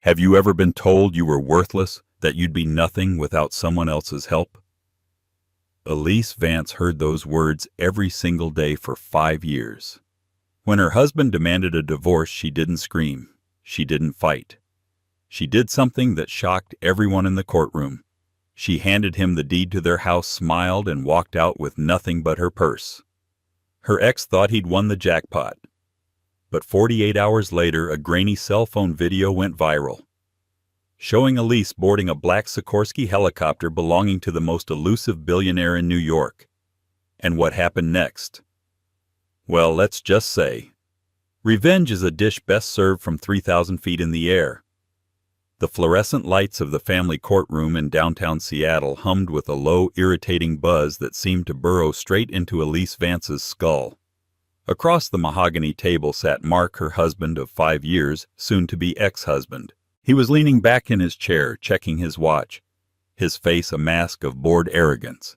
Have you ever been told you were worthless, that you'd be nothing without someone else's help? Elise Vance heard those words every single day for 5 years. When her husband demanded a divorce, she didn't scream. She didn't fight. She did something that shocked everyone in the courtroom. She handed him the deed to their house, smiled, and walked out with nothing but her purse. Her ex thought he'd won the jackpot. But 48 hours later, a grainy cell phone video went viral, showing Elise boarding a black Sikorsky helicopter belonging to the most elusive billionaire in New York. And what happened next? Well, let's just say, revenge is a dish best served from 3,000 feet in the air. The fluorescent lights of the family courtroom in downtown Seattle hummed with a low, irritating buzz that seemed to burrow straight into Elise Vance's skull. Across the mahogany table sat Mark, her husband of 5 years, soon-to-be ex-husband. He was leaning back in his chair, checking his watch, his face a mask of bored arrogance.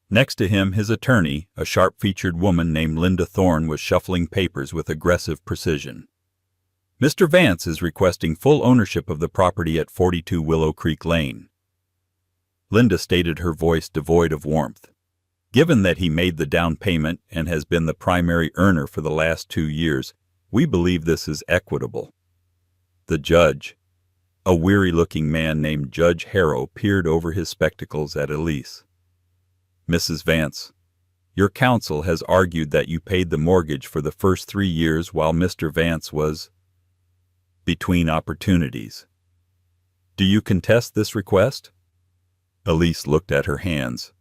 Next to him, his attorney, a sharp-featured woman named Linda Thorne, was shuffling papers with aggressive precision. Mr. Vance is requesting full ownership of the property at 42 Willow Creek Lane. Linda stated, her voice devoid of warmth. Given that he made the down payment and has been the primary earner for the last 2 years, we believe this is equitable. The judge, a weary-looking man named Judge Harrow, peered over his spectacles at Elise. Mrs. Vance, your counsel has argued that you paid the mortgage for the first 3 years while Mr. Vance was between opportunities. Do you contest this request? Elise looked at her hands.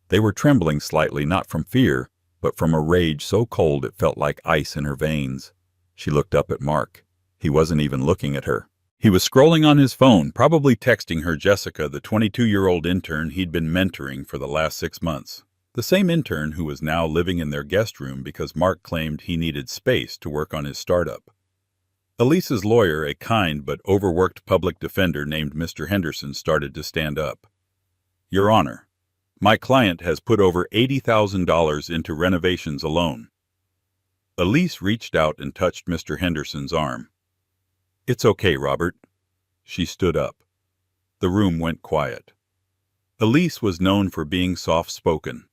They were trembling slightly, not from fear, but from a rage so cold it felt like ice in her veins. She looked up at Mark. He wasn't even looking at her. He was scrolling on his phone, probably texting her Jessica, the 22-year-old intern he'd been mentoring for the last 6 months. The same intern who was now living in their guest room because Mark claimed he needed space to work on his startup. Elise's lawyer, a kind but overworked public defender named Mr. Henderson, started to stand up. Your Honor, my client has put over $80,000 into renovations alone. Elise reached out and touched Mr. Henderson's arm. It's okay, Robert. She stood up. The room went quiet. Elise was known for being soft-spoken.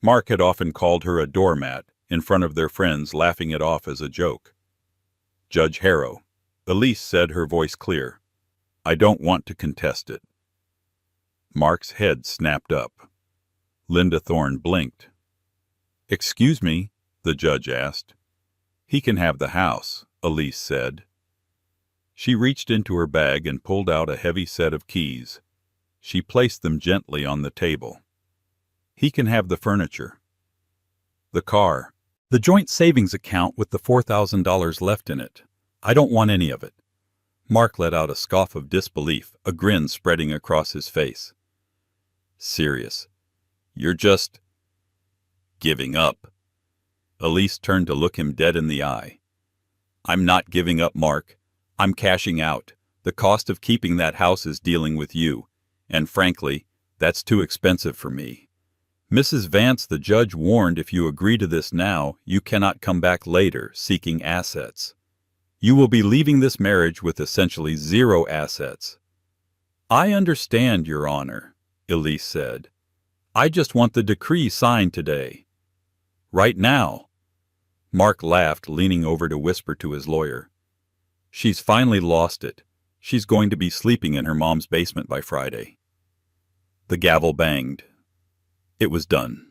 Mark had often called her a doormat in front of their friends, laughing it off as a joke. Judge Harrow, Elise said, her voice clear, I don't want to contest it. Mark's head snapped up. Linda Thorne blinked. Excuse me, the judge asked. He can have the house, Elise said. She reached into her bag and pulled out a heavy set of keys. She placed them gently on the table. He can have the furniture. The car. The joint savings account with the $4,000 left in it. I don't want any of it. Mark let out a scoff of disbelief, a grin spreading across his face. Serious. You're just giving up. Elise turned to look him dead in the eye. I'm not giving up, Mark. I'm cashing out. The cost of keeping that house is dealing with you. And frankly, that's too expensive for me. Mrs. Vance, the judge warned, if you agree to this now, you cannot come back later seeking assets. You will be leaving this marriage with essentially 0 assets. I understand, Your Honor, Elise said. I just want the decree signed today. Right now. Mark laughed, leaning over to whisper to his lawyer. She's finally lost it. She's going to be sleeping in her mom's basement by Friday. The gavel banged. It was done.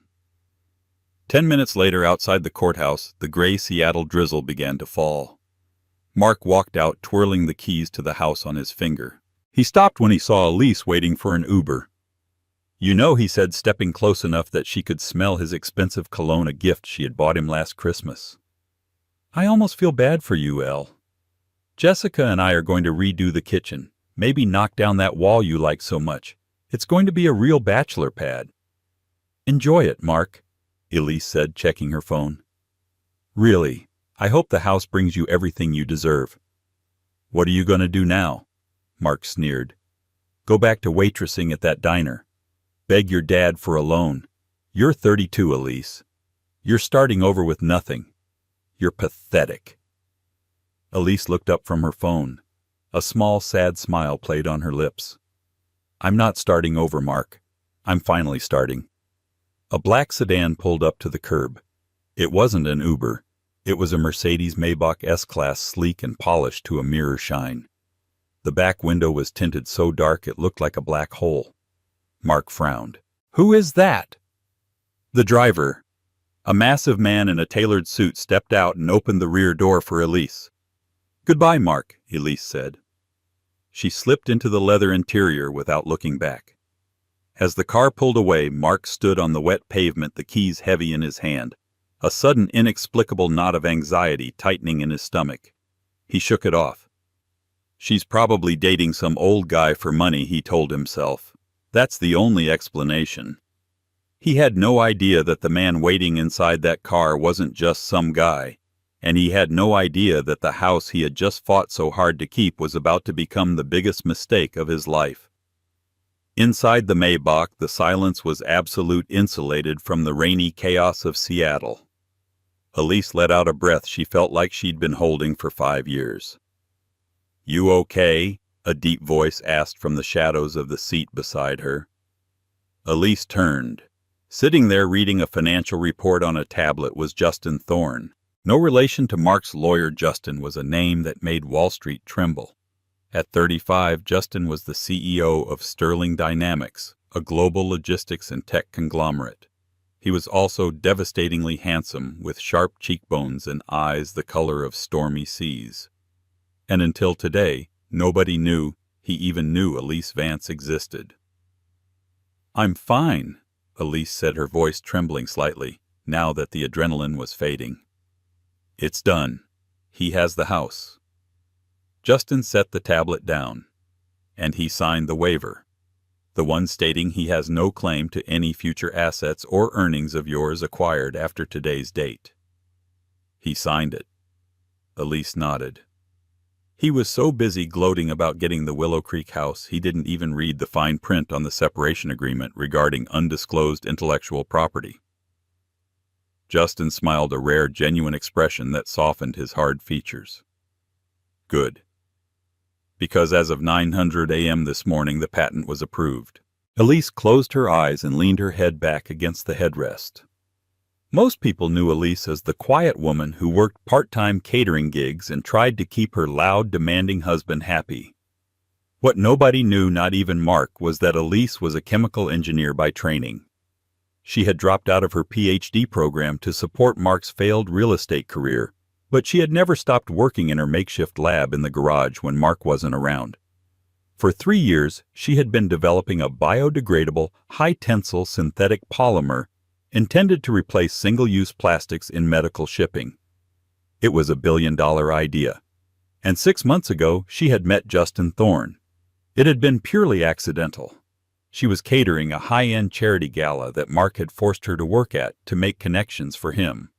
10 minutes later, outside the courthouse, the gray Seattle drizzle began to fall. Mark walked out, twirling the keys to the house on his finger. He stopped when he saw Elise waiting for an Uber. You know, he said, stepping close enough that she could smell his expensive cologne, a gift she had bought him last Christmas. I almost feel bad for you, Elle. Jessica and I are going to redo the kitchen, maybe knock down that wall you like so much. It's going to be a real bachelor pad. Enjoy it, Mark, Elise said, checking her phone. Really, I hope the house brings you everything you deserve. What are you going to do now? Mark sneered. Go back to waitressing at that diner. Beg your dad for a loan. You're 32, Elise. You're starting over with nothing. You're pathetic. Elise looked up from her phone. A small, sad smile played on her lips. "I'm not starting over, Mark. I'm finally starting." A black sedan pulled up to the curb. It wasn't an Uber. It was a Mercedes Maybach S-Class, sleek and polished to a mirror shine. The back window was tinted so dark it looked like a black hole. Mark frowned. "Who is that?" "The driver." A massive man in a tailored suit stepped out and opened the rear door for Elise. "Goodbye, Mark," Elise said. She slipped into the leather interior without looking back. As the car pulled away, Mark stood on the wet pavement, the keys heavy in his hand, a sudden inexplicable knot of anxiety tightening in his stomach. He shook it off. "She's probably dating some old guy for money," he told himself. "That's the only explanation." He had no idea that the man waiting inside that car wasn't just some guy, and he had no idea that the house he had just fought so hard to keep was about to become the biggest mistake of his life. Inside the Maybach, the silence was absolute, insulated from the rainy chaos of Seattle. Elise let out a breath she felt like she'd been holding for 5 years. "You okay?" a deep voice asked from the shadows of the seat beside her. Elise turned. Sitting there reading a financial report on a tablet was Justin Thorne. No relation to Mark's lawyer. Justin was a name that made Wall Street tremble. At 35, Justin was the CEO of Sterling Dynamics, a global logistics and tech conglomerate. He was also devastatingly handsome, with sharp cheekbones and eyes the color of stormy seas. And until today, nobody knew he even knew Elise Vance existed. "I'm fine," Elise said, her voice trembling slightly, now that the adrenaline was fading. "It's done. He has the house." Justin set the tablet down, and he signed the waiver, the one stating he has no claim to any future assets or earnings of yours acquired after today's date. He signed it. Elise nodded. He was so busy gloating about getting the Willow Creek house, he didn't even read the fine print on the separation agreement regarding undisclosed intellectual property. Justin smiled, a rare, genuine expression that softened his hard features. "Good. Because as of 9:00 a.m. this morning, the patent was approved." Elise closed her eyes and leaned her head back against the headrest. Most people knew Elise as the quiet woman who worked part-time catering gigs and tried to keep her loud, demanding husband happy. What nobody knew, not even Mark, was that Elise was a chemical engineer by training. She had dropped out of her PhD program to support Mark's failed real estate career, but she had never stopped working in her makeshift lab in the garage when Mark wasn't around. For 3 years, she had been developing a biodegradable, high-tensile synthetic polymer intended to replace single-use plastics in medical shipping. It was a billion-dollar idea. And 6 months ago, she had met Justin Thorne. It had been purely accidental. She was catering a high-end charity gala that Mark had forced her to work at to make connections for him.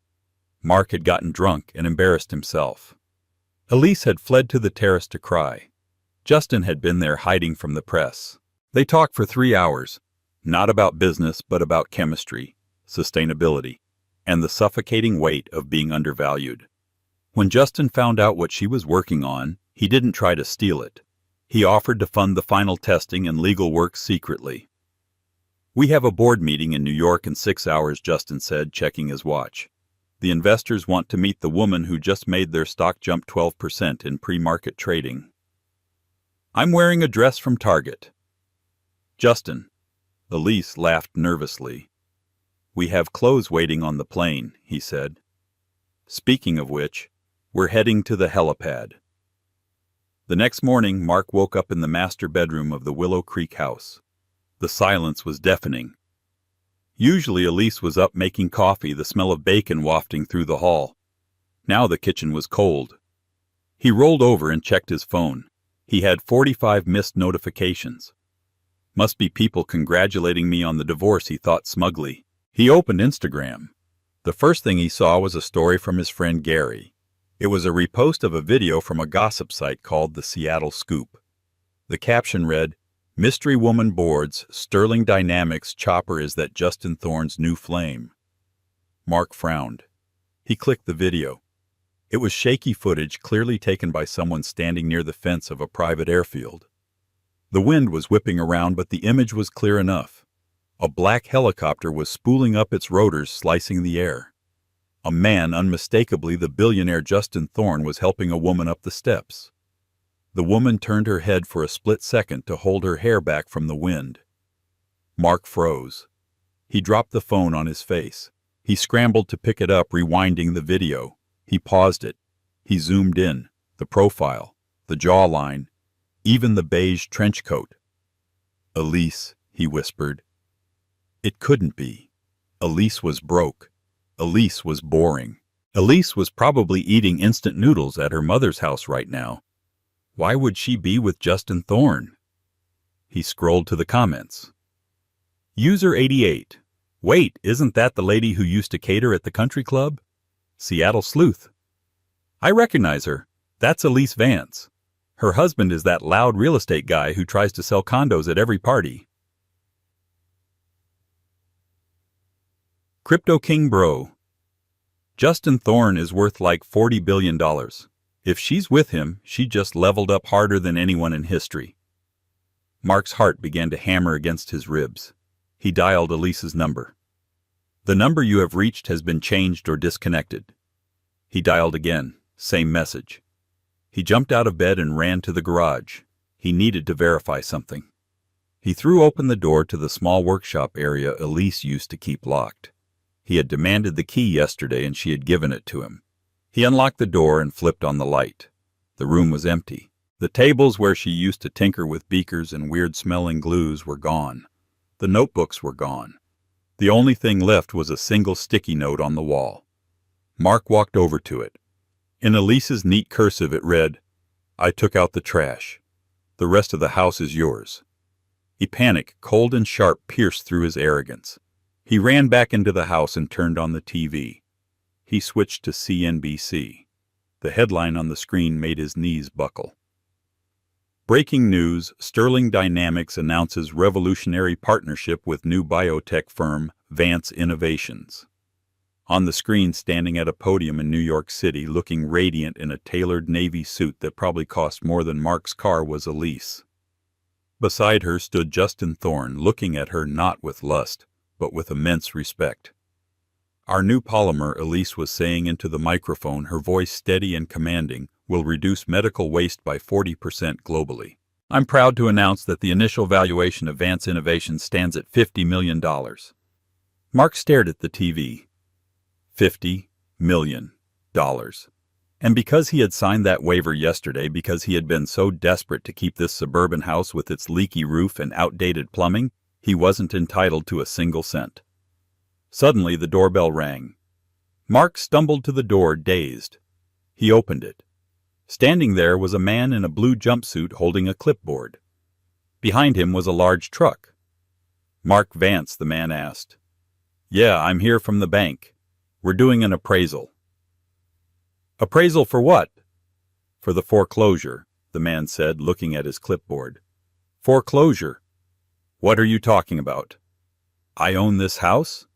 Mark had gotten drunk and embarrassed himself. Elise had fled to the terrace to cry. Justin had been there hiding from the press. They talked for 3 hours, not about business but about chemistry, sustainability, and the suffocating weight of being undervalued. When Justin found out what she was working on, he didn't try to steal it. He offered to fund the final testing and legal work secretly. "We have a board meeting in New York in 6 hours, Justin said, checking his watch. "The investors want to meet the woman who just made their stock jump 12% in pre-market trading." "I'm wearing a dress from Target." "Justin." Elise laughed nervously. "We have clothes waiting on the plane," he said. "Speaking of which, we're heading to the helipad." The next morning, Mark woke up in the master bedroom of the Willow Creek house. The silence was deafening. Usually Elise was up making coffee, the smell of bacon wafting through the hall. Now the kitchen was cold. He rolled over and checked his phone. He had 45 missed notifications. Must be people congratulating me on the divorce, he thought smugly. He opened Instagram. The first thing he saw was a story from his friend Gary. It was a repost of a video from a gossip site called The Seattle Scoop. The caption read, "Mystery woman boards, Sterling Dynamics chopper is that Justin Thorne's new flame." Mark frowned. He clicked the video. It was shaky footage clearly taken by someone standing near the fence of a private airfield. The wind was whipping around, but the image was clear enough. A black helicopter was spooling up its rotors, slicing the air. A man, unmistakably the billionaire Justin Thorne, was helping a woman up the steps. The woman turned her head for a split second to hold her hair back from the wind. Mark froze. He dropped the phone on his face. He scrambled to pick it up, rewinding the video. He paused it. He zoomed in. The profile, the jawline, even the beige trench coat. "Elise," he whispered. It couldn't be. Elise was broke. Elise was boring. Elise was probably eating instant noodles at her mother's house right now. Why would she be with Justin Thorne? He scrolled to the comments. User 88. Wait, isn't that the lady who used to cater at the country club? Seattle Sleuth. I recognize her. That's Elise Vance. Her husband is that loud real estate guy who tries to sell condos at every party. Crypto King Bro. Justin Thorne is worth like $40 billion. If she's with him, she just leveled up harder than anyone in history. Mark's heart began to hammer against his ribs. He dialed Elise's number. The number you have reached has been changed or disconnected. He dialed again. Same message. He jumped out of bed and ran to the garage. He needed to verify something. He threw open the door to the small workshop area Elise used to keep locked. He had demanded the key yesterday and she had given it to him. He unlocked the door and flipped on the light. The room was empty. The tables where she used to tinker with beakers and weird-smelling glues were gone. The notebooks were gone. The only thing left was a single sticky note on the wall. Mark walked over to it. In Elise's neat cursive it read, "I took out the trash. The rest of the house is yours." A panic, cold and sharp, pierced through his arrogance. He ran back into the house and turned on the TV. He switched to CNBC. The headline on the screen made his knees buckle. Breaking news, Sterling Dynamics announces revolutionary partnership with new biotech firm Vance Innovations. On the screen, standing at a podium in New York City, looking radiant in a tailored navy suit that probably cost more than Mark's car, was Elise. Beside her stood Justin Thorne, looking at her not with lust, but with immense respect. Our new polymer, Elise was saying into the microphone, her voice steady and commanding, will reduce medical waste by 40% globally. I'm proud to announce that the initial valuation of Vance Innovations stands at $50 million. Mark stared at the TV. $50 million. And because he had signed that waiver yesterday, because he had been so desperate to keep this suburban house with its leaky roof and outdated plumbing, he wasn't entitled to a single cent. Suddenly the doorbell rang. Mark stumbled to the door, dazed. He opened it. Standing there was a man in a blue jumpsuit holding a clipboard. Behind him was a large truck. "Mark Vance," the man asked. "Yeah, I'm here from the bank. We're doing an appraisal." "Appraisal for what?" "For the foreclosure," the man said, looking at his clipboard. "Foreclosure? What are you talking about?" "I own this house."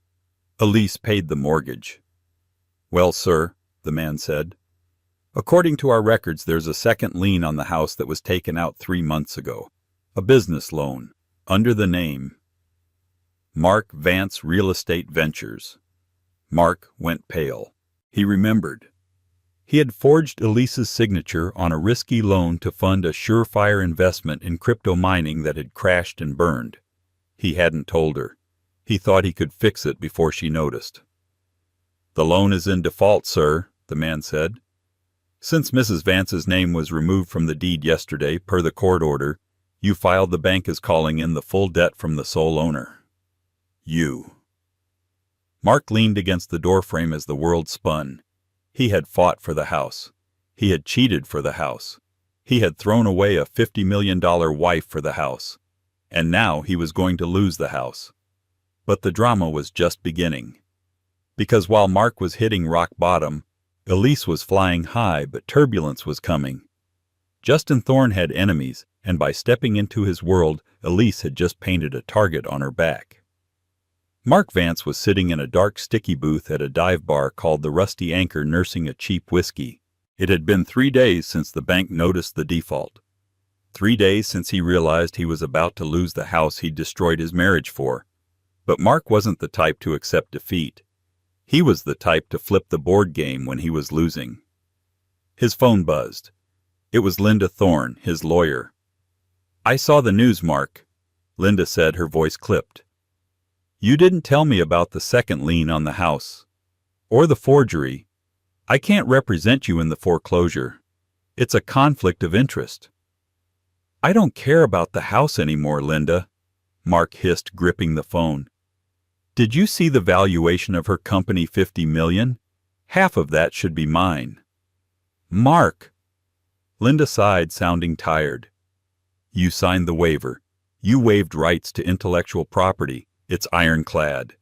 "Elise paid the mortgage." "Well, sir," the man said, "according to our records, there's a second lien on the house that was taken out 3 months ago. A business loan, under the name Mark Vance Real Estate Ventures." Mark went pale. He remembered. He had forged Elise's signature on a risky loan to fund a surefire investment in crypto mining that had crashed and burned. He hadn't told her. He thought he could fix it before she noticed. "The loan is in default, sir," the man said. "Since Mrs. Vance's name was removed from the deed yesterday, per the court order, you filed the bank as calling in the full debt from the sole owner. You." Mark leaned against the doorframe as the world spun. He had fought for the house. He had cheated for the house. He had thrown away a $50 million wife for the house. And now he was going to lose the house. But the drama was just beginning. Because while Mark was hitting rock bottom, Elise was flying high, but turbulence was coming. Justin Thorne had enemies, and by stepping into his world, Elise had just painted a target on her back. Mark Vance was sitting in a dark, sticky booth at a dive bar called the Rusty Anchor, nursing a cheap whiskey. It had been 3 days since the bank noticed the default. 3 days since he realized he was about to lose the house he'd destroyed his marriage for. But Mark wasn't the type to accept defeat. He was the type to flip the board game when he was losing. His phone buzzed. It was Linda Thorne, his lawyer. "I saw the news, Mark," Linda said, her voice clipped. "You didn't tell me about the second lien on the house. Or the forgery. I can't represent you in the foreclosure. It's a conflict of interest." "I don't care about the house anymore, Linda," Mark hissed, gripping the phone. "Did you see the valuation of her company, $50 million? Half of that should be mine." "Mark!" Linda sighed, sounding tired. "You signed the waiver. You waived rights to intellectual property. It's ironclad."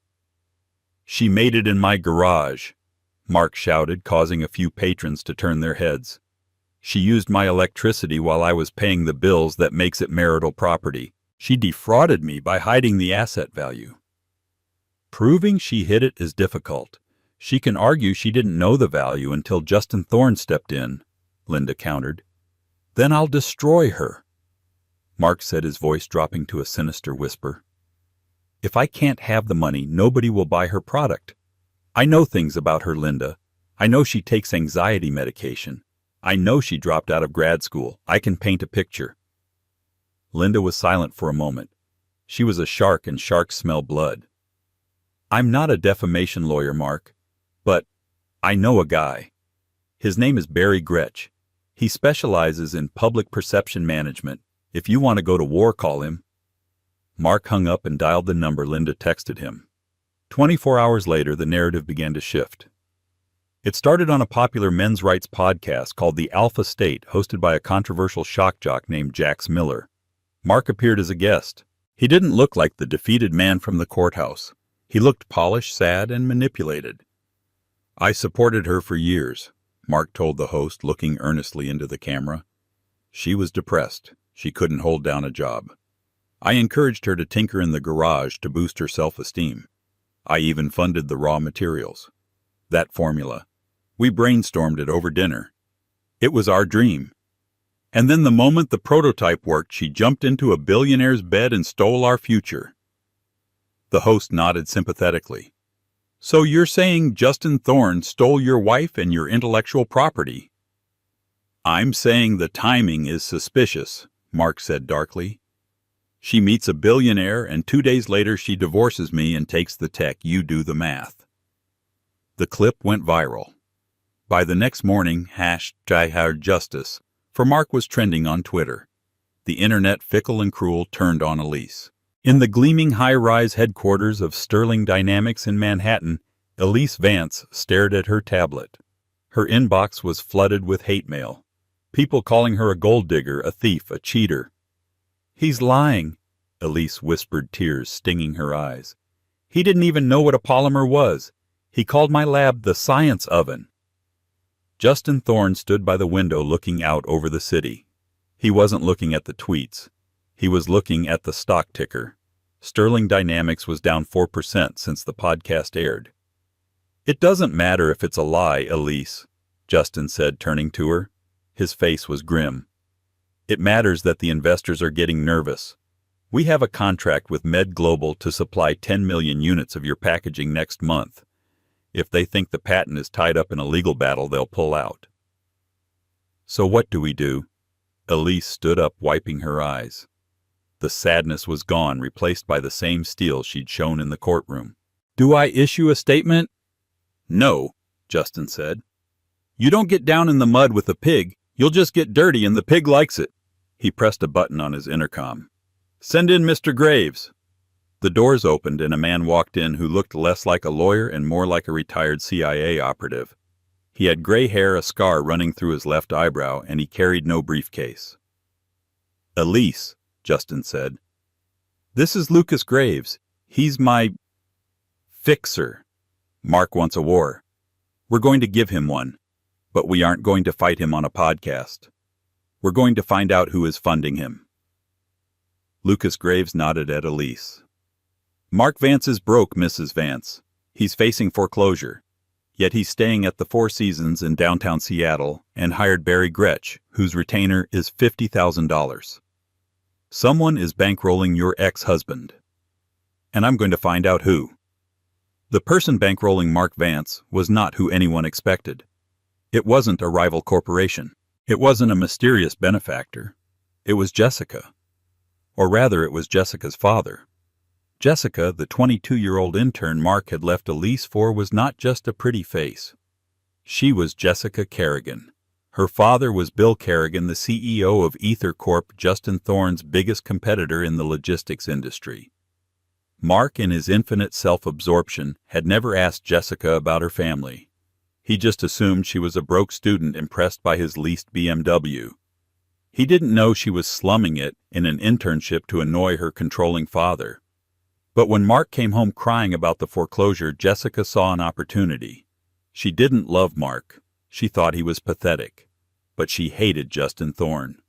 "She made it in my garage," Mark shouted, causing a few patrons to turn their heads. "She used my electricity while I was paying the bills that makes it marital property. She defrauded me by hiding the asset value." "Proving she hid it is difficult. She can argue she didn't know the value until Justin Thorne stepped in," Linda countered. "Then I'll destroy her," Mark said, his voice dropping to a sinister whisper. "If I can't have the money, nobody will buy her product. I know things about her, Linda. I know she takes anxiety medication. I know she dropped out of grad school. I can paint a picture." Linda was silent for a moment. She was a shark, and sharks smell blood. "I'm not a defamation lawyer, Mark, but I know a guy. His name is Barry Gretsch. He specializes in public perception management. If you want to go to war, call him." Mark hung up and dialed the number Linda texted him. 24 hours later, the narrative began to shift. It started on a popular men's rights podcast called The Alpha State, hosted by a controversial shock jock named Jax Miller. Mark appeared as a guest. He didn't look like the defeated man from the courthouse. He looked polished, sad, and manipulated. "I supported her for years," Mark told the host, looking earnestly into the camera. "She was depressed. She couldn't hold down a job. I encouraged her to tinker in the garage to boost her self-esteem. I even funded the raw materials. That formula. We brainstormed it over dinner. It was our dream. And then the moment the prototype worked, she jumped into a billionaire's bed and stole our future." The host nodded sympathetically. "So you're saying Justin Thorne stole your wife and your intellectual property?" "I'm saying the timing is suspicious," Mark said darkly. "She meets a billionaire, and 2 days later she divorces me and takes the tech. You do the math." The clip went viral. By the next morning, #JustIHiredJustice for Mark was trending on Twitter. The internet, fickle and cruel, turned on Elise. In the gleaming high-rise headquarters of Sterling Dynamics in Manhattan, Elise Vance stared at her tablet. Her inbox was flooded with hate mail. People calling her a gold digger, a thief, a cheater. "He's lying," Elise whispered, tears stinging her eyes. "He didn't even know what a polymer was. He called my lab the science oven." Justin Thorne stood by the window looking out over the city. He wasn't looking at the tweets. He was looking at the stock ticker. Sterling Dynamics was down 4% since the podcast aired. "It doesn't matter if it's a lie, Elise," Justin said, turning to her. His face was grim. "It matters that the investors are getting nervous. We have a contract with Med Global to supply 10 million units of your packaging next month. If they think the patent is tied up in a legal battle, they'll pull out." "So what do we do?" Elise stood up, wiping her eyes. The sadness was gone, replaced by the same steel she'd shown in the courtroom. "Do I issue a statement?" "No," Justin said. "You don't get down in the mud with a pig. You'll just get dirty, and the pig likes it." He pressed a button on his intercom. "Send in Mr. Graves." The doors opened, and a man walked in who looked less like a lawyer and more like a retired CIA operative. He had gray hair, a scar running through his left eyebrow, and he carried no briefcase. "Elise," Justin said. "This is Lucas Graves. He's my fixer. Mark wants a war. We're going to give him one, but we aren't going to fight him on a podcast. We're going to find out who is funding him." Lucas Graves nodded at Elise. "Mark Vance is broke, Mrs. Vance. He's facing foreclosure. Yet he's staying at the Four Seasons in downtown Seattle and hired Barry Gretsch, whose retainer is $50,000. Someone is bankrolling your ex-husband. And I'm going to find out who. The person bankrolling Mark Vance was not who anyone expected. It wasn't a rival corporation. It wasn't a mysterious benefactor. It was Jessica. Or rather, it was Jessica's father. Jessica, the 22-year-old intern Mark had left Elise for, was not just a pretty face. She was Jessica Kerrigan. Her father was Bill Kerrigan, the CEO of Ether Corp., Justin Thorne's biggest competitor in the logistics industry. Mark, in his infinite self-absorption, had never asked Jessica about her family. He just assumed she was a broke student impressed by his leased BMW. He didn't know she was slumming it in an internship to annoy her controlling father. But when Mark came home crying about the foreclosure, Jessica saw an opportunity. She didn't love Mark. She thought he was pathetic. But she hated Justin Thorne.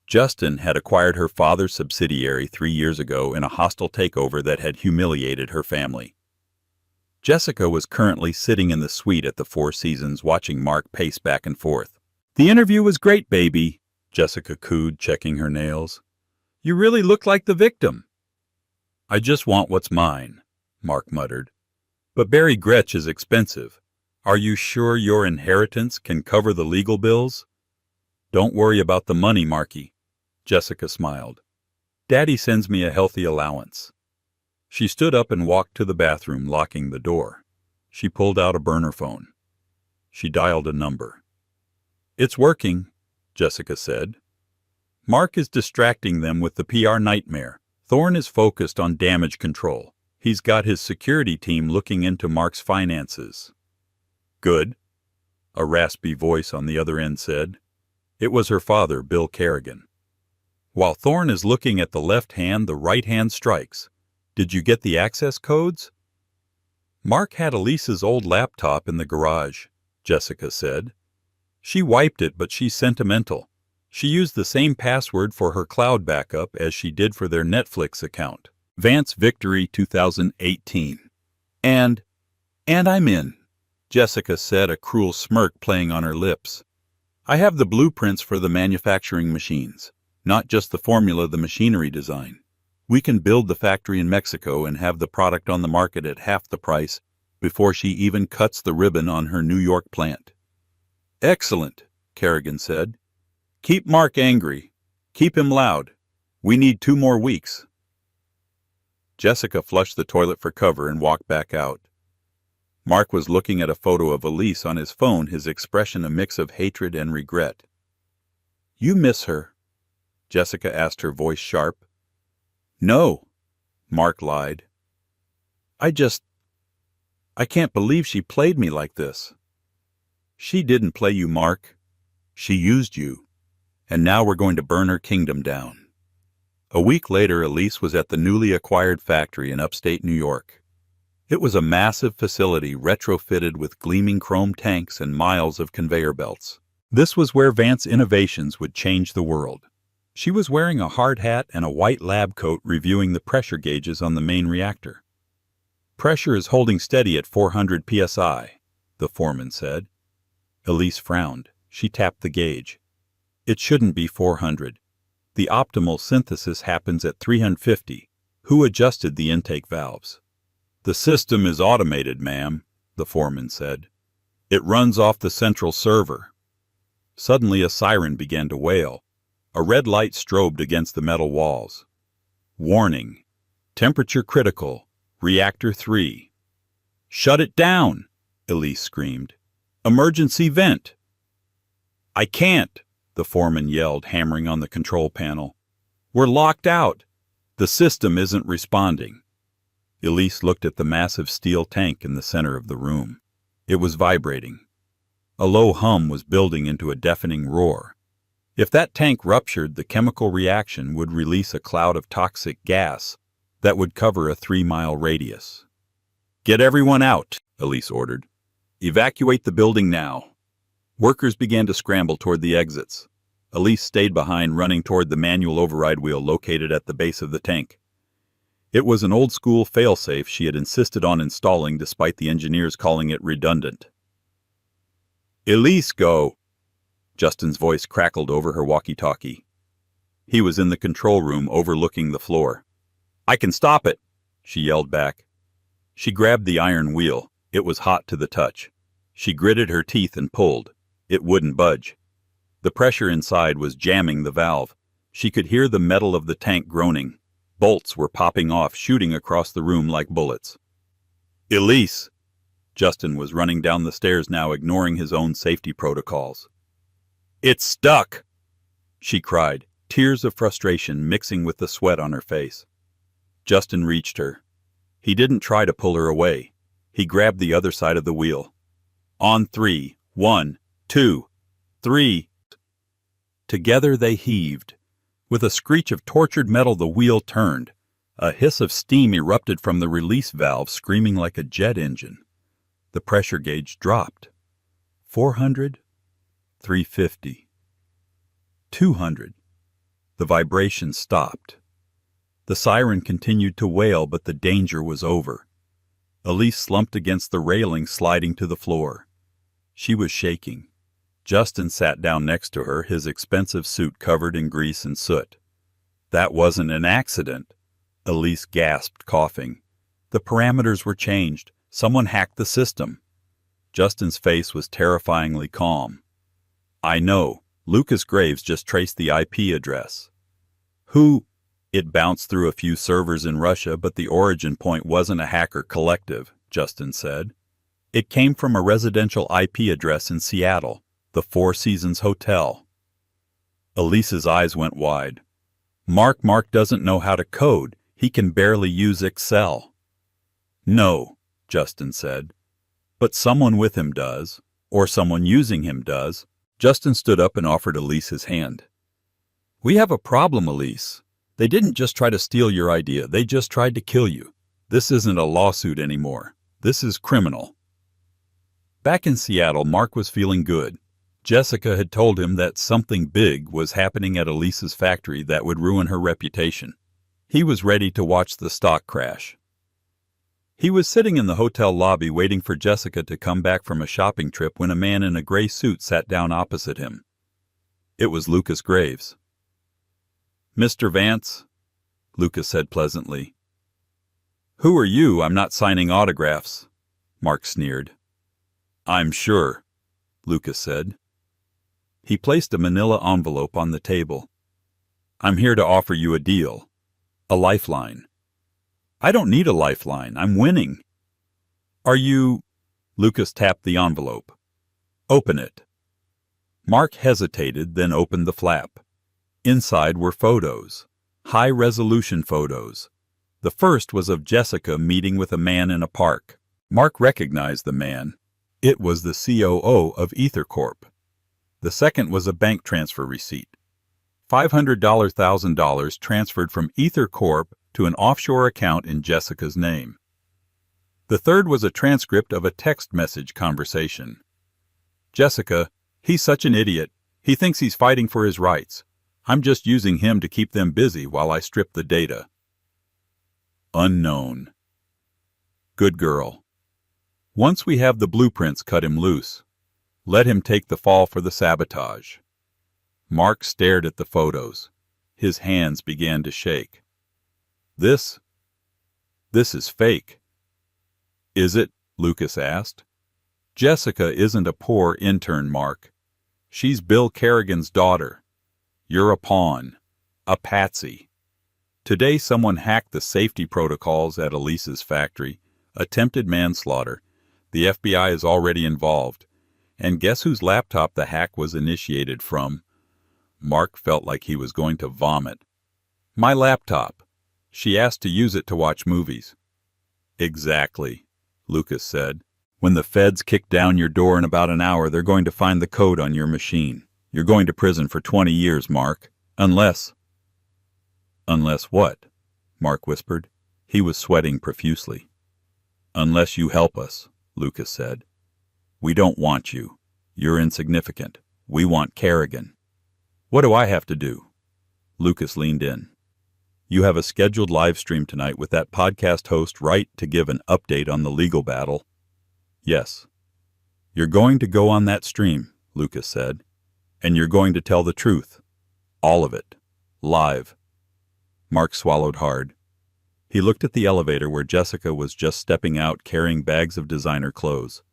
Justin had acquired her father's subsidiary 3 years ago in a hostile takeover that had humiliated her family. Jessica was currently sitting in the suite at the Four Seasons watching Mark pace back and forth. "The interview was great, baby," Jessica cooed, checking her nails. "You really look like the victim." "I just want what's mine," Mark muttered. "But Barry Gretsch is expensive. Are you sure your inheritance can cover the legal bills?" "Don't worry about the money, Marky," Jessica smiled. "Daddy sends me a healthy allowance." She stood up and walked to the bathroom, locking the door. She pulled out a burner phone. She dialed a number. "It's working," Jessica said. "Mark is distracting them with the PR nightmare. Thorne is focused on damage control. He's got his security team looking into Mark's finances." "Good," a raspy voice on the other end said. It was her father, Bill Kerrigan. "While Thorne is looking at the left hand, the right hand strikes. Did you get the access codes?" "Mark had Elise's old laptop in the garage," Jessica said. "She wiped it, but she's sentimental. She used the same password for her cloud backup as she did for their Netflix account. Vance Victory 2018. And I'm in," Jessica said, a cruel smirk playing on her lips. "I have the blueprints for the manufacturing machines, not just the formula, the machinery design. We can build the factory in Mexico and have the product on the market at half the price before she even cuts the ribbon on her New York plant." "Excellent," Kerrigan said. "Keep Mark angry. Keep him loud. We need 2 more weeks." Jessica flushed the toilet for cover and walked back out. Mark was looking at a photo of Elise on his phone, his expression a mix of hatred and regret. "You miss her?" Jessica asked, her voice sharp. "No," Mark lied. I can't believe she played me like this." "She didn't play you, Mark. She used you. And now we're going to burn her kingdom down." A week later, Elise was at the newly acquired factory in upstate New York. It was a massive facility retrofitted with gleaming chrome tanks and miles of conveyor belts. This was where Vance Innovations would change the world. She was wearing a hard hat and a white lab coat, reviewing the pressure gauges on the main reactor. "Pressure is holding steady at 400 psi, the foreman said. Elise frowned. She tapped the gauge. "It shouldn't be 400. The optimal synthesis happens at 350. Who adjusted the intake valves?" "The system is automated, ma'am," the foreman said. "It runs off the central server." Suddenly a siren began to wail. A red light strobed against the metal walls. "Warning. Temperature critical. Reactor 3. "Shut it down!" Elise screamed. "Emergency vent!" "I can't!" the foreman yelled, hammering on the control panel. "We're locked out. The system isn't responding." Elise looked at the massive steel tank in the center of the room. It was vibrating. A low hum was building into a deafening roar. If that tank ruptured, the chemical reaction would release a cloud of toxic gas that would cover a 3-mile radius. "Get everyone out," Elise ordered. "Evacuate the building now." Workers began to scramble toward the exits. Elise stayed behind, running toward the manual override wheel located at the base of the tank. It was an old-school failsafe she had insisted on installing despite the engineers calling it redundant. "Elise, go!" Justin's voice crackled over her walkie-talkie. He was in the control room overlooking the floor. "I can stop it," she yelled back. She grabbed the iron wheel. It was hot to the touch. She gritted her teeth and pulled. It wouldn't budge. The pressure inside was jamming the valve. She could hear the metal of the tank groaning. Bolts were popping off, shooting across the room like bullets. "Elise!" Justin was running down the stairs now, ignoring his own safety protocols. "It's stuck!" she cried, tears of frustration mixing with the sweat on her face. Justin reached her. He didn't try to pull her away. He grabbed the other side of the wheel. "On 3. 1, 2, 3. Together they heaved. With a screech of tortured metal, the wheel turned. A hiss of steam erupted from the release valve, screaming like a jet engine. The pressure gauge dropped. 400, 350, 200. The vibration stopped. The siren continued to wail, but the danger was over. Elise slumped against the railing, sliding to the floor. She was shaking. Justin sat down next to her, his expensive suit covered in grease and soot. "That wasn't an accident," Elise gasped, coughing. "The parameters were changed. Someone hacked the system." Justin's face was terrifyingly calm. "I know. Lucas Graves just traced the IP address." "Who?" "It bounced through a few servers in Russia, but the origin point wasn't a hacker collective," Justin said. "It came from a residential IP address in Seattle, the Four Seasons Hotel." Elise's eyes went wide. Mark doesn't know how to code. He can barely use Excel." "No," Justin said. "But someone with him does, or someone using him does." Justin stood up and offered Elise his hand. "We have a problem, Elise. They didn't just try to steal your idea, they just tried to kill you. This isn't a lawsuit anymore. This is criminal." Back in Seattle, Mark was feeling good. Jessica had told him that something big was happening at Elise's factory that would ruin her reputation. He was ready to watch the stock crash. He was sitting in the hotel lobby waiting for Jessica to come back from a shopping trip when a man in a gray suit sat down opposite him. It was Lucas Graves. "Mr. Vance," Lucas said pleasantly. "Who are you? I'm not signing autographs," Mark sneered. "I'm sure," Lucas said. He placed a manila envelope on the table. "I'm here to offer you a deal. A lifeline." "I don't need a lifeline. I'm winning." "Are you—" Lucas tapped the envelope. "Open it." Mark hesitated, then opened the flap. Inside were photos. High-resolution photos. The first was of Jessica meeting with a man in a park. Mark recognized the man. It was the COO of EtherCorp. The second was a bank transfer receipt. $500,000 transferred from EtherCorp to an offshore account in Jessica's name. The third was a transcript of a text message conversation. "Jessica, he's such an idiot. He thinks he's fighting for his rights. I'm just using him to keep them busy while I strip the data." Unknown. "Good girl. Once we have the blueprints, cut him loose. Let him take the fall for the sabotage." Mark stared at the photos. His hands began to shake. This is fake." "Is it?" Lucas asked. "Jessica isn't a poor intern, Mark. She's Bill Kerrigan's daughter. You're a pawn. A patsy. Today someone hacked the safety protocols at Elise's factory. Attempted manslaughter. The FBI is already involved. And guess whose laptop the hack was initiated from?" Mark felt like he was going to vomit. "My laptop. She asked to use it to watch movies." "Exactly," Lucas said. "When the feds kick down your door in about an hour, they're going to find the code on your machine. You're going to prison for 20 years, Mark. Unless—" "Unless what?" Mark whispered. He was sweating profusely. "Unless you help us," Lucas said. "We don't want you. You're insignificant. We want Kerrigan." "What do I have to do?" Lucas leaned in. You have a scheduled live stream tonight with that podcast host, right, to give an update on the legal battle? Yes. You're going to go on that stream, Lucas said, and you're going to tell the truth. All of it. Live. Mark swallowed hard. He looked at the elevator where Jessica was just stepping out carrying bags of designer clothes.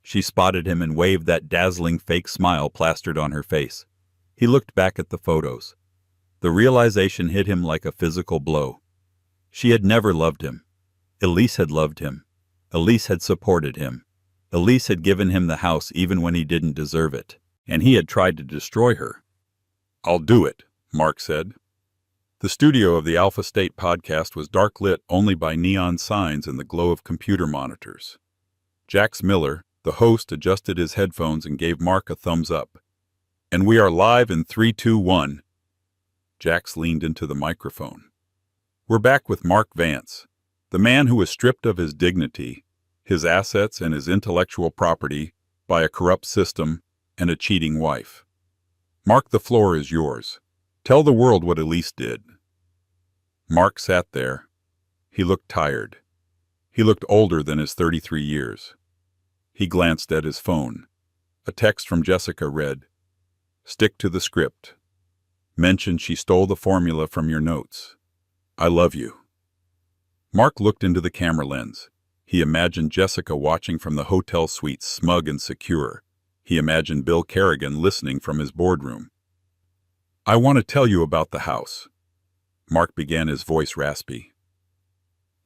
She spotted him and waved that dazzling fake smile plastered on her face. He looked back at the photos. The realization hit him like a physical blow. She had never loved him. Elise had loved him. Elise had supported him. Elise had given him the house even when he didn't deserve it, and he had tried to destroy her. "I'll do it," Mark said. The studio of the Alpha State podcast was dark lit only by neon signs and the glow of computer monitors. Jax Miller, the host, adjusted his headphones and gave Mark a thumbs up. "And we are live in 3, 2, 1. Jax leaned into the microphone. "We're back with Mark Vance, the man who was stripped of his dignity, his assets, and his intellectual property by a corrupt system and a cheating wife. Mark, the floor is yours. Tell the world what Elise did." Mark sat there. He looked tired. He looked older than his 33 years. He glanced at his phone. A text from Jessica read, "Stick to the script. Mention she stole the formula from your notes. I love you." Mark looked into the camera lens. He imagined Jessica watching from the hotel suite, smug and secure. He imagined Bill Kerrigan listening from his boardroom. "I want to tell you about the house." Mark began, his voice raspy.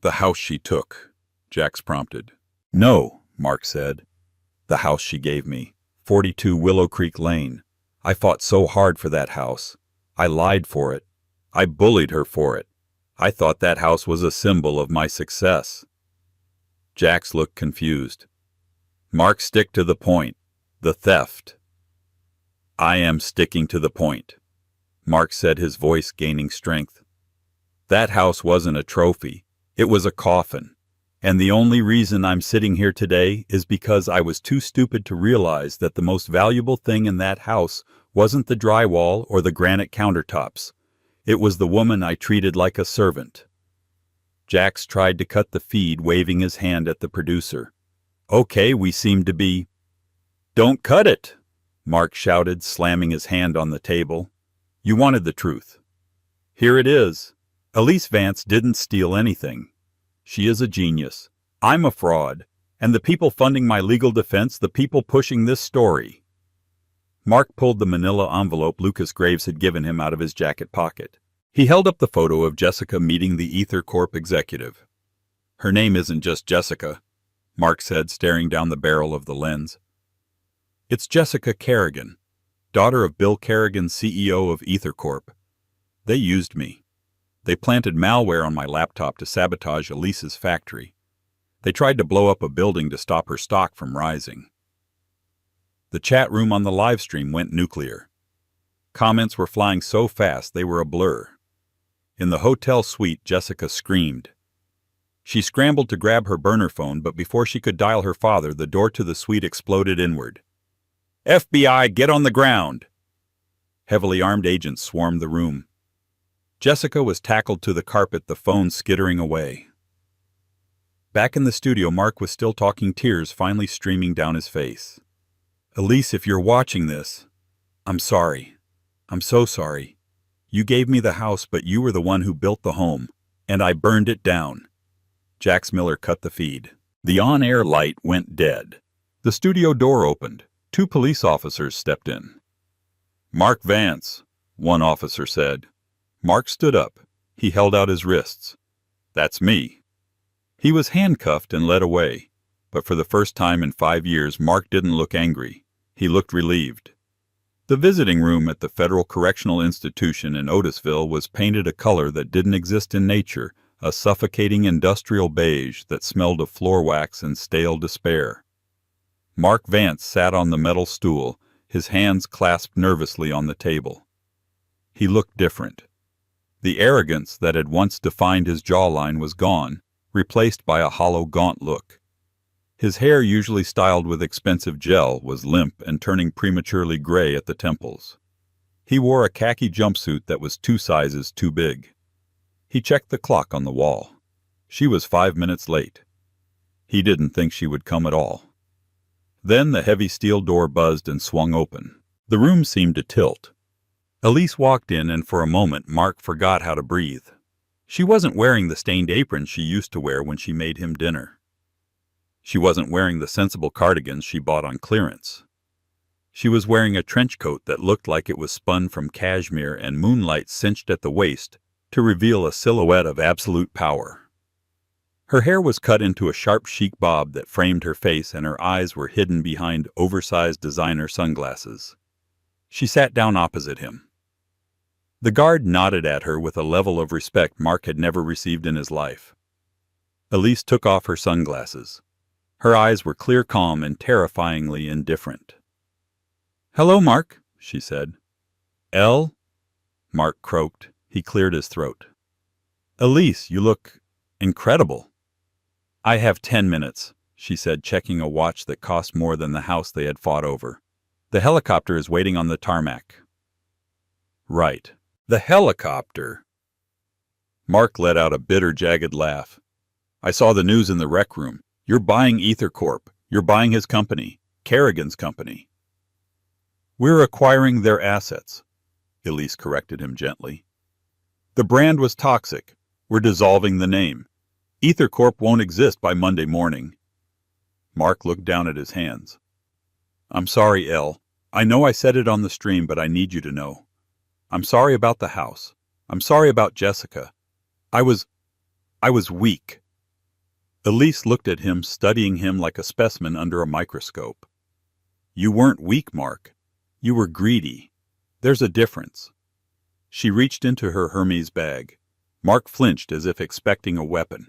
"The house she took," Jax prompted. "No," Mark said. "The house she gave me. 42 Willow Creek Lane. I fought so hard for that house. I lied for it. I bullied her for it. I thought that house was a symbol of my success." Jax looked confused. "Mark, stick to the point. The theft." "I am sticking to the point," Mark said, his voice gaining strength. "That house wasn't a trophy. It was a coffin. And the only reason I'm sitting here today is because I was too stupid to realize that the most valuable thing in that house wasn't the drywall or the granite countertops. It was the woman I treated like a servant." Jax tried to cut the feed, waving his hand at the producer. "Okay, we seem to be—" "Don't cut it!" Mark shouted, slamming his hand on the table. "You wanted the truth. Here it is. Elise Vance didn't steal anything. She is a genius. I'm a fraud. And the people funding my legal defense, the people pushing this story." Mark pulled the manila envelope Lucas Graves had given him out of his jacket pocket. He held up the photo of Jessica meeting the Ether Corp executive. "Her name isn't just Jessica," Mark said, staring down the barrel of the lens. "It's Jessica Kerrigan, daughter of Bill Kerrigan, CEO of Ether Corp. They used me. They planted malware on my laptop to sabotage Elise's factory. They tried to blow up a building to stop her stock from rising." The chat room on the live stream went nuclear. Comments were flying so fast they were a blur. In the hotel suite, Jessica screamed. She scrambled to grab her burner phone, but before she could dial her father, the door to the suite exploded inward. "FBI, get on the ground!" Heavily armed agents swarmed the room. Jessica was tackled to the carpet, the phone skittering away. Back in the studio, Mark was still talking, tears finally streaming down his face. "Elise, if you're watching this, I'm sorry. I'm so sorry. You gave me the house, but you were the one who built the home, and I burned it down." Jax Miller cut the feed. The on-air light went dead. The studio door opened. 2 police officers stepped in. "Mark Vance," one officer said. Mark stood up. He held out his wrists. "That's me." He was handcuffed and led away. But for the first time in 5 years, Mark didn't look angry. He looked relieved. The visiting room at the Federal Correctional Institution in Otisville was painted a color that didn't exist in nature, a suffocating industrial beige that smelled of floor wax and stale despair. Mark Vance sat on the metal stool, his hands clasped nervously on the table. He looked different. The arrogance that had once defined his jawline was gone, replaced by a hollow, gaunt look. His hair, usually styled with expensive gel, was limp and turning prematurely gray at the temples. He wore a khaki jumpsuit that was 2 sizes too big. He checked the clock on the wall. She was 5 minutes late. He didn't think she would come at all. Then the heavy steel door buzzed and swung open. The room seemed to tilt. Elise walked in, and for a moment Mark forgot how to breathe. She wasn't wearing the stained apron she used to wear when she made him dinner. She wasn't wearing the sensible cardigans she bought on clearance. She was wearing a trench coat that looked like it was spun from cashmere, and moonlight cinched at the waist to reveal a silhouette of absolute power. Her hair was cut into a sharp chic bob that framed her face, and her eyes were hidden behind oversized designer sunglasses. She sat down opposite him. The guard nodded at her with a level of respect Mark had never received in his life. Elise took off her sunglasses. Her eyes were clear, calm, and terrifyingly indifferent. "Hello, Mark," she said. "Elle?" Mark croaked. He cleared his throat. "Elise, you look incredible." "I have 10 minutes, she said, checking a watch that cost more than the house they had fought over. "The helicopter is waiting on the tarmac." "Right. The helicopter." Mark let out a bitter, jagged laugh. "I saw the news in the rec room. You're buying Ether Corp. You're buying his company, Kerrigan's company." "We're acquiring their assets," Elise corrected him gently. "The brand was toxic. We're dissolving the name. Ether Corp won't exist by Monday morning." Mark looked down at his hands. "I'm sorry, Elle. I know I said it on the stream, but I need you to know. I'm sorry about the house. I'm sorry about Jessica. I was weak." Elise looked at him, studying him like a specimen under a microscope. "You weren't weak, Mark. You were greedy. There's a difference." She reached into her Hermes bag. Mark flinched as if expecting a weapon.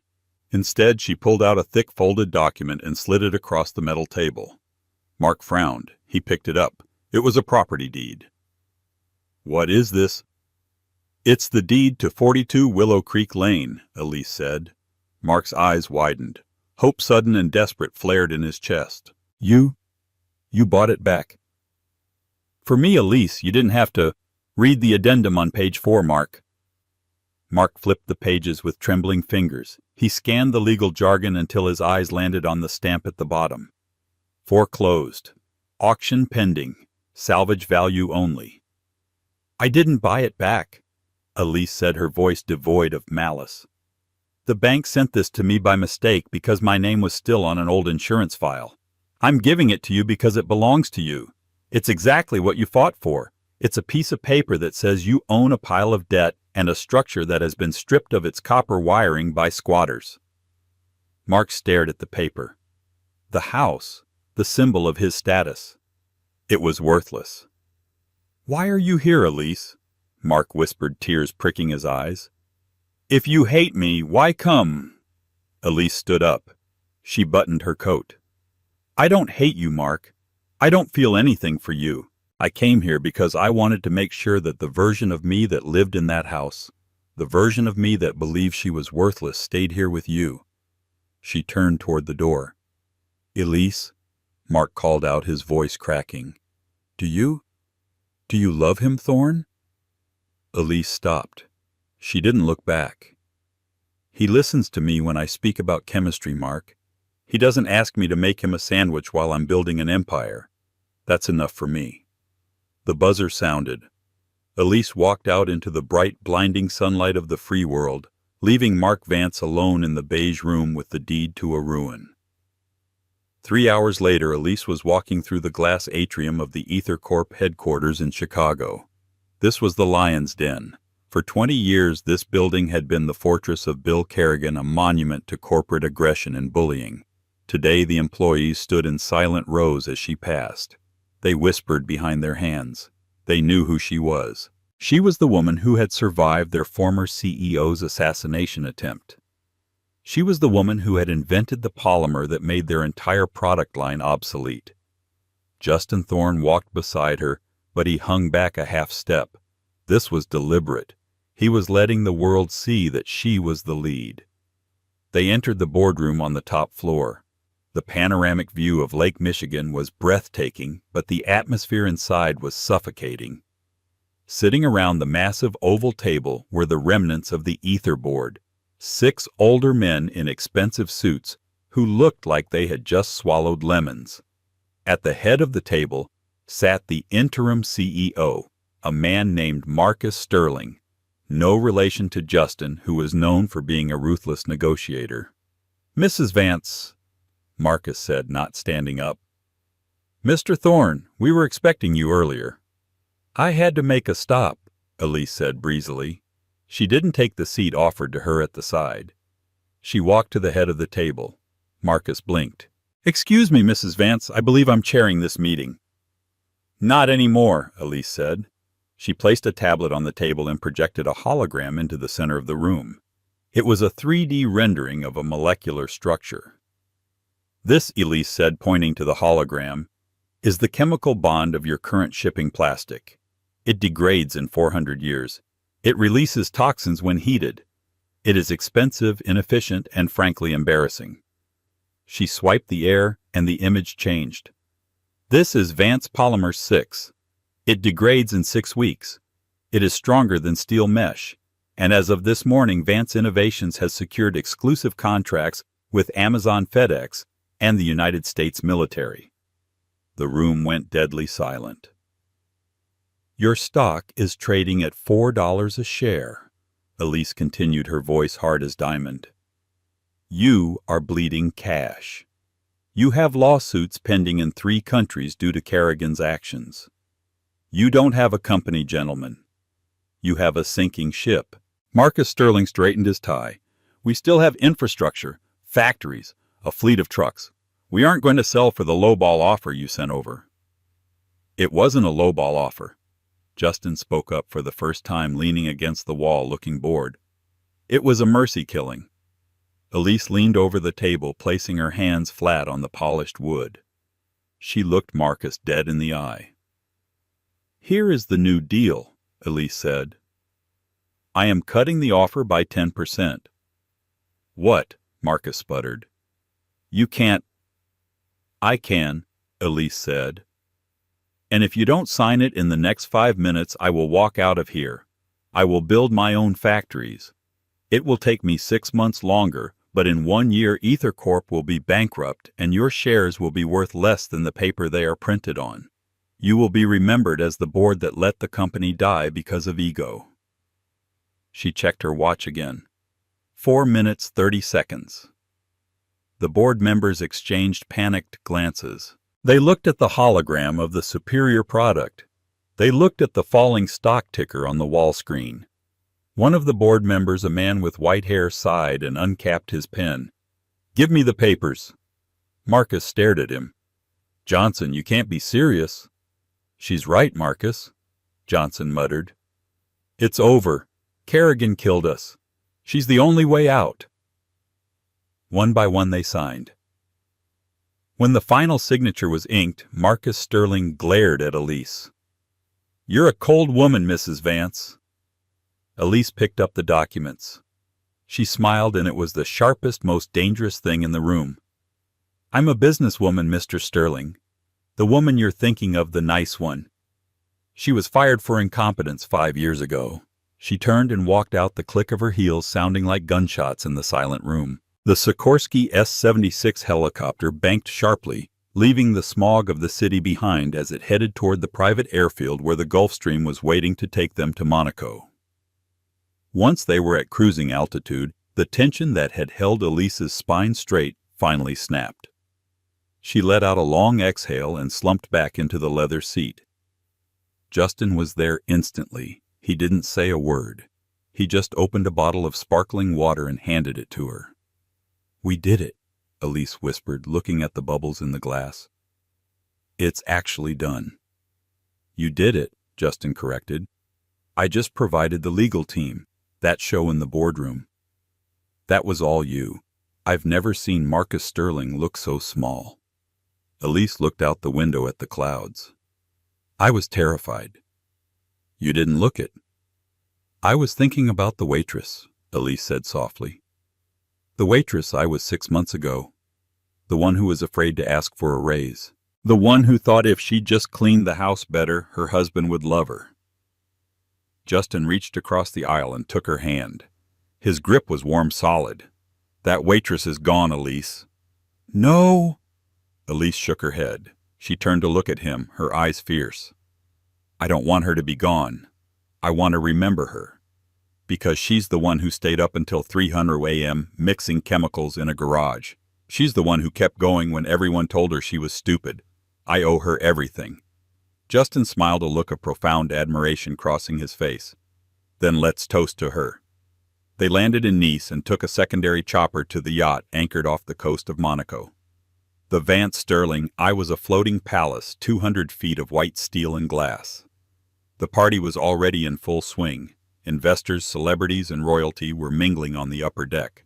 Instead, she pulled out a thick folded document and slid it across the metal table. Mark frowned. He picked it up. It was a property deed. "What is this?" "It's the deed to 42 Willow Creek Lane," Elise said. Mark's eyes widened. Hope, sudden and desperate, flared in his chest. You bought it back." "For me, Elise, you didn't have to read the addendum on page 4, Mark." Mark flipped the pages with trembling fingers. He scanned the legal jargon until his eyes landed on the stamp at the bottom. "Foreclosed. Auction pending. Salvage value only." "I didn't buy it back," Elise said, her voice devoid of malice. "The bank sent this to me by mistake because my name was still on an old insurance file. I'm giving it to you because it belongs to you. It's exactly what you fought for. It's a piece of paper that says you own a pile of debt and a structure that has been stripped of its copper wiring by squatters." Mark stared at the paper. The house, the symbol of his status. It was worthless. "Why are you here, Elise?" Mark whispered, tears pricking his eyes. "If you hate me, why come?" Elise stood up. She buttoned her coat. "I don't hate you, Mark. I don't feel anything for you. I came here because I wanted to make sure that the version of me that lived in that house, the version of me that believed she was worthless, stayed here with you." She turned toward the door. "Elise," Mark called out, his voice cracking. Do you love him, Thorne?" Elise stopped. She didn't look back. "He listens to me when I speak about chemistry, Mark. He doesn't ask me to make him a sandwich while I'm building an empire. That's enough for me." The buzzer sounded. Elise walked out into the bright, blinding sunlight of the free world, leaving Mark Vance alone in the beige room with the deed to a ruin. 3 hours later, Elise was walking through the glass atrium of the Ether Corp headquarters in Chicago. This was the Lion's Den. For 20 years, this building had been the fortress of Bill Kerrigan, a monument to corporate aggression and bullying. Today, the employees stood in silent rows as she passed. They whispered behind their hands. They knew who she was. She was the woman who had survived their former CEO's assassination attempt. She was the woman who had invented the polymer that made their entire product line obsolete. Justin Thorne walked beside her, but he hung back a half step. This was deliberate. He was letting the world see that she was the lead. They entered the boardroom on the top floor. The panoramic view of Lake Michigan was breathtaking, but the atmosphere inside was suffocating. Sitting around the massive oval table were the remnants of the ether board, 6 older men in expensive suits who looked like they had just swallowed lemons. At the head of the table sat the interim CEO, a man named Marcus Sterling, no relation to Justin, who was known for being a ruthless negotiator. "Mrs. Vance," Marcus said, not standing up. "Mr. Thorne, we were expecting you earlier." "I had to make a stop," Elise said breezily. She didn't take the seat offered to her at the side. She walked to the head of the table. Marcus blinked. "Excuse me, Mrs. Vance, I believe I'm chairing this meeting." "Not anymore," Elise said. She placed a tablet on the table and projected a hologram into the center of the room. It was a 3D rendering of a molecular structure. "This," Elise said, pointing to the hologram, "is the chemical bond of your current shipping plastic. It degrades in 400 years. It releases toxins when heated. It is expensive, inefficient, and frankly embarrassing." She swiped the air, and the image changed. "This is Vance Polymer 6. It degrades in 6 weeks. It is stronger than steel mesh. And as of this morning, Vance Innovations has secured exclusive contracts with Amazon FedEx and the United States military." The room went deadly silent. "Your stock is trading at $4 a share," Elise continued, her voice hard as diamond. "You are bleeding cash. You have lawsuits pending in 3 countries due to Kerrigan's actions. You don't have a company, gentlemen. You have a sinking ship." Marcus Sterling straightened his tie. "We still have infrastructure, factories, a fleet of trucks. We aren't going to sell for the lowball offer you sent over." "It wasn't a lowball offer." Justin spoke up for the first time, leaning against the wall, looking bored. "It was a mercy killing." Elise leaned over the table, placing her hands flat on the polished wood. She looked Marcus dead in the eye. "Here is the new deal," Elise said. "I am cutting the offer by 10%. "What?" Marcus sputtered. "You can't." "I can," Elise said. "And if you don't sign it in the next 5 minutes, I will walk out of here. I will build my own factories. It will take me 6 months longer, but in 1 year Ether Corp will be bankrupt and your shares will be worth less than the paper they are printed on. You will be remembered as the board that let the company die because of ego." She checked her watch again. 4 minutes 30 seconds. The board members exchanged panicked glances. They looked at the hologram of the superior product. They looked at the falling stock ticker on the wall screen. One of the board members, a man with white hair, sighed and uncapped his pen. "Give me the papers." Marcus stared at him. "Johnson, you can't be serious." "She's right, Marcus," Johnson muttered. "It's over. Kerrigan killed us. She's the only way out." One by one they signed. When the final signature was inked, Marcus Sterling glared at Elise. "You're a cold woman, Mrs. Vance." Elise picked up the documents. She smiled, and it was the sharpest, most dangerous thing in the room. "I'm a businesswoman, Mr. Sterling. The woman you're thinking of, the nice one. She was fired for incompetence 5 years ago." She turned and walked out, the click of her heels sounding like gunshots in the silent room. The Sikorsky S-76 helicopter banked sharply, leaving the smog of the city behind as it headed toward the private airfield where the Gulfstream was waiting to take them to Monaco. Once they were at cruising altitude, the tension that had held Elise's spine straight finally snapped. She let out a long exhale and slumped back into the leather seat. Justin was there instantly. He didn't say a word. He just opened a bottle of sparkling water and handed it to her. "We did it," Elise whispered, looking at the bubbles in the glass. "It's actually done." "You did it," Justin corrected. "I just provided the legal team, that show in the boardroom. That was all you. I've never seen Marcus Sterling look so small." Elise looked out the window at the clouds. "I was terrified." "You didn't look it." "I was thinking about the waitress," Elise said softly. "The waitress I was 6 months ago. The one who was afraid to ask for a raise. The one who thought if she just cleaned the house better, her husband would love her." Justin reached across the aisle and took her hand. His grip was warm solid. "That waitress is gone, Elise." "No." Elise shook her head. She turned to look at him, her eyes fierce. "I don't want her to be gone. I want to remember her. Because she's the one who stayed up until 300 a.m. mixing chemicals in a garage. She's the one who kept going when everyone told her she was stupid. I owe her everything." Justin smiled, a look of profound admiration crossing his face. "Then let's toast to her." They landed in Nice and took a secondary chopper to the yacht anchored off the coast of Monaco. The Vance Sterling I was a floating palace, 200 feet of white steel and glass. The party was already in full swing. Investors, celebrities, and royalty were mingling on the upper deck.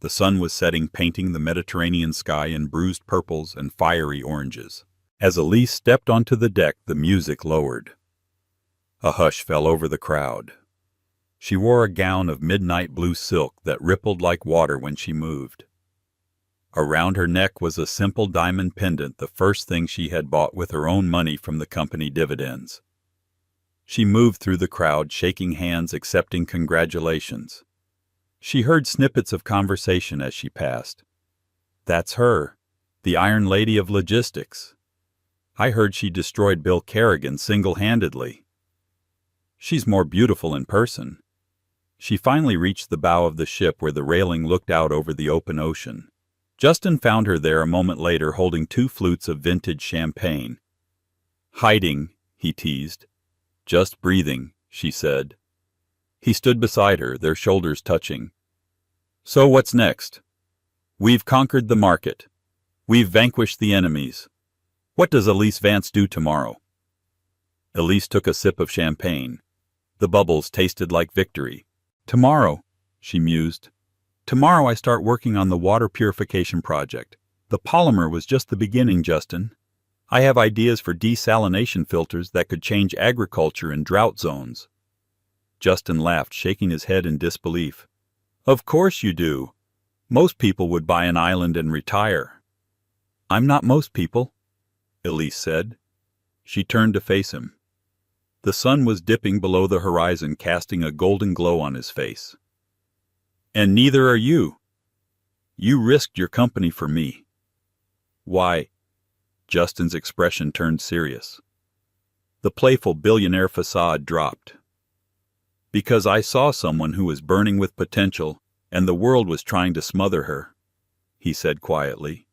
The sun was setting, painting the Mediterranean sky in bruised purples and fiery oranges. As Elise stepped onto the deck, the music lowered. A hush fell over the crowd. She wore a gown of midnight blue silk that rippled like water when she moved. Around her neck was a simple diamond pendant, the first thing she had bought with her own money from the company dividends. She moved through the crowd, shaking hands, accepting congratulations. She heard snippets of conversation as she passed. "That's her, the Iron Lady of Logistics. I heard she destroyed Bill Kerrigan single-handedly. She's more beautiful in person." She finally reached the bow of the ship where the railing looked out over the open ocean. Justin found her there a moment later, holding 2 flutes of vintage champagne. "Hiding," he teased. "Just breathing," she said. He stood beside her, their shoulders touching. "So what's next?" "We've conquered the market. We've vanquished the enemies. What does Elise Vance do tomorrow?" Elise took a sip of champagne. The bubbles tasted like victory. "Tomorrow," she mused. "Tomorrow I start working on the water purification project. The polymer was just the beginning, Justin. I have ideas for desalination filters that could change agriculture in drought zones." Justin laughed, shaking his head in disbelief. "Of course you do. Most people would buy an island and retire." "I'm not most people," Elise said. She turned to face him. The sun was dipping below the horizon, casting a golden glow on his face. "And neither are you. You risked your company for me." "Why?" Justin's expression turned serious. The playful billionaire facade dropped. "Because I saw someone who was burning with potential, and the world was trying to smother her," he said quietly.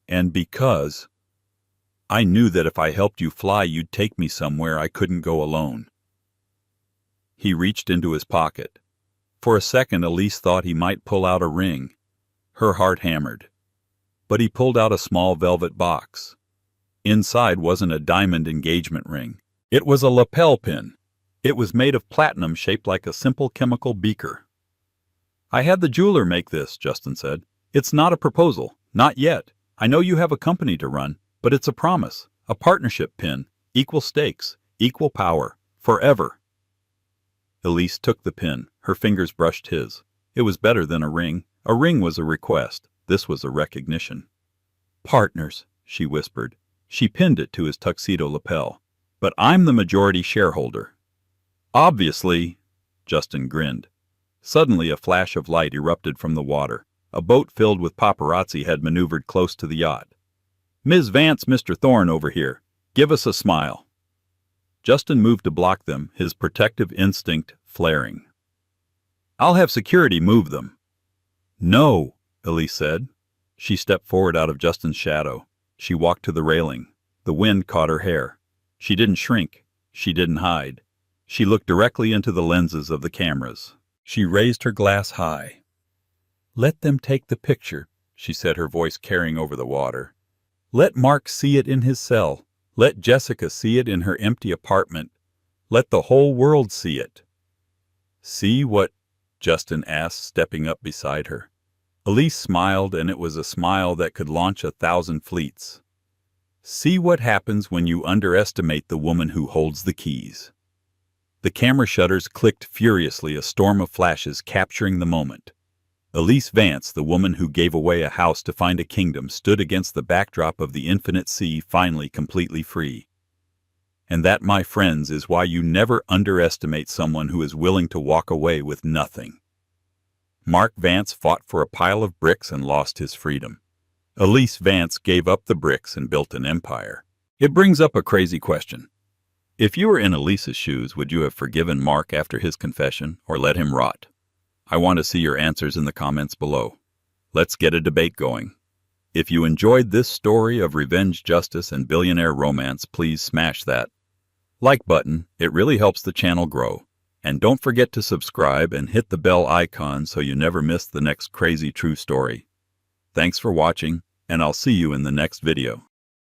"And because I knew that if I helped you fly, you'd take me somewhere I couldn't go alone." He reached into his pocket. For a second, Elise thought he might pull out a ring. Her heart hammered. But he pulled out a small velvet box. Inside wasn't a diamond engagement ring. It was a lapel pin. It was made of platinum, shaped like a simple chemical beaker. "I had the jeweler make this," Justin said. "It's not a proposal. Not yet. I know you have a company to run, but it's a promise. A partnership pin. Equal stakes. Equal power. Forever." Elise took the pin. Her fingers brushed his. It was better than a ring. A ring was a request. This was a recognition. "Partners," she whispered. She pinned it to his tuxedo lapel. "But I'm the majority shareholder." "Obviously," Justin grinned. Suddenly a flash of light erupted from the water. A boat filled with paparazzi had maneuvered close to the yacht. "Ms. Vance, Mr. Thorne over here. Give us a smile." Justin moved to block them, his protective instinct flaring. "I'll have security move them." "No," Elise said. She stepped forward out of Justin's shadow. She walked to the railing. The wind caught her hair. She didn't shrink. She didn't hide. She looked directly into the lenses of the cameras. She raised her glass high. "Let them take the picture," she said, her voice carrying over the water. "Let Mark see it in his cell. Let Jessica see it in her empty apartment. Let the whole world see it." "See what?" Justin asked, stepping up beside her. Elise smiled, and it was a smile that could launch 1,000 fleets. "See what happens when you underestimate the woman who holds the keys." The camera shutters clicked furiously, a storm of flashes capturing the moment. Elise Vance, the woman who gave away a house to find a kingdom, stood against the backdrop of the infinite sea, finally completely free. And that, my friends, is why you never underestimate someone who is willing to walk away with nothing. Mark Vance fought for a pile of bricks and lost his freedom. Elise Vance gave up the bricks and built an empire. It brings up a crazy question. If you were in Elise's shoes, would you have forgiven Mark after his confession or let him rot? I want to see your answers in the comments below. Let's get a debate going. If you enjoyed this story of revenge, justice, and billionaire romance, please smash that like button. It really helps the channel grow. And don't forget to subscribe and hit the bell icon so you never miss the next crazy true story. Thanks for watching, and I'll see you in the next video.